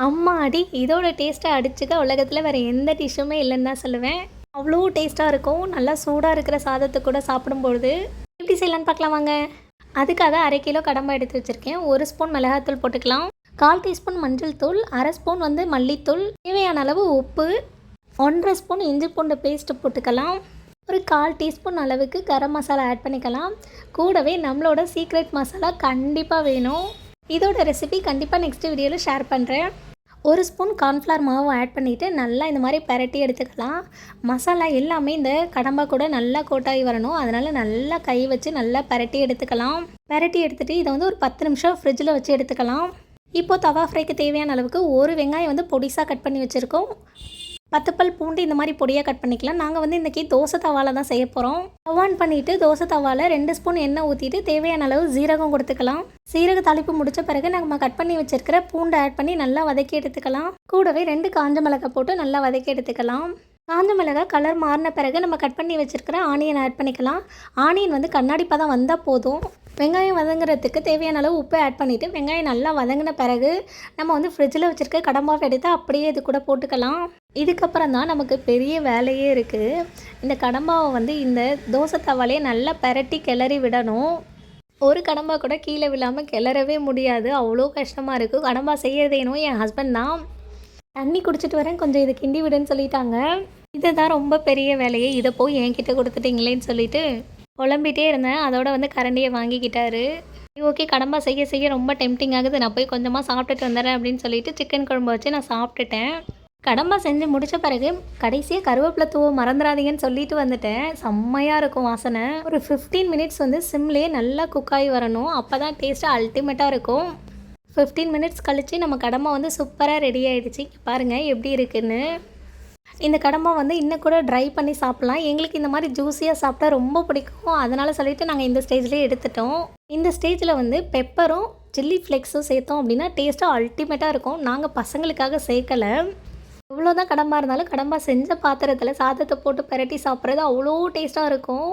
அம்மாடி! இதோட டேஸ்ட்ட அடிச்சுக்க உலகத்தில வேற எந்த டிஷ்ஷுமே இல்லன்னு தான் சொல்லுவேன். அவ்ளோ டேஸ்ட்டா இருக்கும். நல்லா சூடா இருக்கிற சாதத்துக்கு கூட சாப்பிடும்பொழுது, எப்படி செய்யலான்னு பார்க்கலாம் வாங்க. அதுக்காக 1/2 கிலோ கடம்பா எடுத்து வச்சிருக்கேன். 1 ஸ்பூன் மிளகாத்தூள் போட்டுக்கலாம். 1/4 டீஸ்பூன் மஞ்சள் தூள், 1/2 ஸ்பூன் வந்து மல்லித்தூள், தேவையான அளவு உப்பு, 1 1/2 ஸ்பூன் இஞ்சி பூண்டு பேஸ்ட் போட்டுக்கலாம். ஒரு 1/4 டீஸ்பூன் அளவுக்கு கரம் மசாலா ஆட் பண்ணிக்கலாம். கூடவே நம்மளோட சீக்ரெட் மசாலா கண்டிப்பா வேணும். இதோட ரெசிபி கண்டிப்பாக நெக்ஸ்ட் வீடியோவில் ஷேர் பண்ணுறேன். 1 ஸ்பூன் கார்ன்ஃப்ளவர் மாவு ஆட் பண்ணிவிட்டு நல்லா இந்த மாதிரி பரட்டி எடுத்துக்கலாம். மசாலா எல்லாமே இந்த கடம்பா கூட நல்லா கோட்டாகி வரணும். அதனால் நல்லா கை வச்சு நல்லா பரட்டி எடுத்துக்கலாம். பரட்டி எடுத்துகிட்டு இதை வந்து ஒரு 10 நிமிஷம் ஃப்ரிட்ஜில் வச்சு எடுத்துக்கலாம். இப்போது தவா ஃப்ரைக்கு தேவையான அளவுக்கு ஒரு வெங்காயம் வந்து பொடிசாக கட் பண்ணி வச்சுருக்கோம். 10 பல் பூண்டு இந்த மாதிரி பொடியாக கட் பண்ணிக்கலாம். நாங்கள் வந்து இன்றைக்கி தோசை தவாவில் தான் செய்ய போகிறோம். ஸ்டவ் ஆன் பண்ணிவிட்டு தோசை தவாவில் 2 ஸ்பூன் எண்ணெய் ஊற்றிட்டு தேவையான அளவு ஜீரகம் கொடுத்துக்கலாம். சீரக தாளிப்பு முடித்த பிறகு நம்ம கட் பண்ணி வச்சுருக்கிற பூண்டை ஆட் பண்ணி நல்லா வதக்கி எடுத்துக்கலாம். கூடவே 2 காஞ்ச மிளகாய் போட்டு நல்லா வதக்கி எடுத்துக்கலாம். காஞ்ச மிளகாய் கலர் மாறின பிறகு நம்ம கட் பண்ணி வச்சுருக்கிற ஆனியன் ஆட் பண்ணிக்கலாம். ஆனியன் வந்து கண்ணாடி பதம் வந்தால் போதும். வெங்காயம் வதங்குறதுக்கு தேவையான அளவு உப்பு ஆட் பண்ணிவிட்டு வெங்காயம் நல்லா வதங்கின பிறகு நம்ம வந்து ஃப்ரிட்ஜில் வச்சுருக்க கடம்பாவை எடுத்து அப்படியே இது கூட போட்டுக்கலாம். இதுக்கப்புறம் தான் நமக்கு பெரிய வேலையே இருக்குது. இந்த கடம்பாவை வந்து இந்த தோசை தவாலையே நல்லா பரட்டி கிளறி விடணும். ஒரு கடம்பா கூட கீழே விழாமல் கிளறவே முடியாது. அவ்வளோ கஷ்டமாக இருக்குது. கடம்பா செய்யறதேனும் என் ஹஸ்பண்ட் தான். தண்ணி குடிச்சிட்டு வரேன், கொஞ்சம் இதை கிண்டி விடுன்னு சொல்லிட்டாங்க. இதுதான் ரொம்ப பெரிய வேலையே. இதை போய் என்கிட்ட கொடுத்துட்டீங்களேன்னு சொல்லிட்டு புலம்பிகிட்டே இருந்தேன். அதோட வந்து கரண்டியை வாங்கிக்கிட்டாரு. ஓகே, கடம்பா செய்ய செய்ய ரொம்ப டெம்டிங் ஆகுது, நான் போய் கொஞ்சமாக சாப்பிட்டுட்டு வந்துடுறேன் அப்படின்னு சொல்லிட்டு சிக்கன் குழம்பு வச்சு நான் சாப்பிட்டுட்டேன். கடம்பா செஞ்சு முடித்த பிறகு கடைசியாக கருவேப்பிலை தூவ மறந்துடாதீங்கன்னு சொல்லிட்டு வந்துட்டேன். செம்மையாக இருக்கும் வாசனை. ஒரு 15 மினிட்ஸ் வந்து சிம்லேயே நல்லா குக்காகி வரணும். அப்போ தான் டேஸ்ட்டு அல்டிமேட்டாக இருக்கும். 15 மினிட்ஸ் கழித்து நம்ம கடம்பா வந்து சூப்பராக ரெடி ஆகிடுச்சு. பாருங்கள் எப்படி இருக்குன்னு. இந்த கடம்பா வந்து இன்னும் கூட ட்ரை பண்ணி சாப்பிட்லாம். எங்களுக்கு இந்த மாதிரி ஜூஸியாக சாப்பிட்டா ரொம்ப பிடிக்கும். அதனால் சொல்லிவிட்டு நாங்கள் இந்த ஸ்டேஜ்லேயே எடுத்துட்டோம். இந்த ஸ்டேஜில் வந்து பெப்பரும் சில்லி ஃப்ளெக்ஸும் சேர்த்தோம் அப்படின்னா டேஸ்ட்டாக அல்டிமேட்டாக இருக்கும். நாங்கள் பசங்களுக்காக சேர்க்கலை. எவ்வளோதான் கடம்பா இருந்தாலும் கடம்பா செஞ்ச பாத்திரத்தில் சாதத்தை போட்டு பரட்டி சாப்பிட்றது அவ்வளோ டேஸ்ட்டாக இருக்கும்.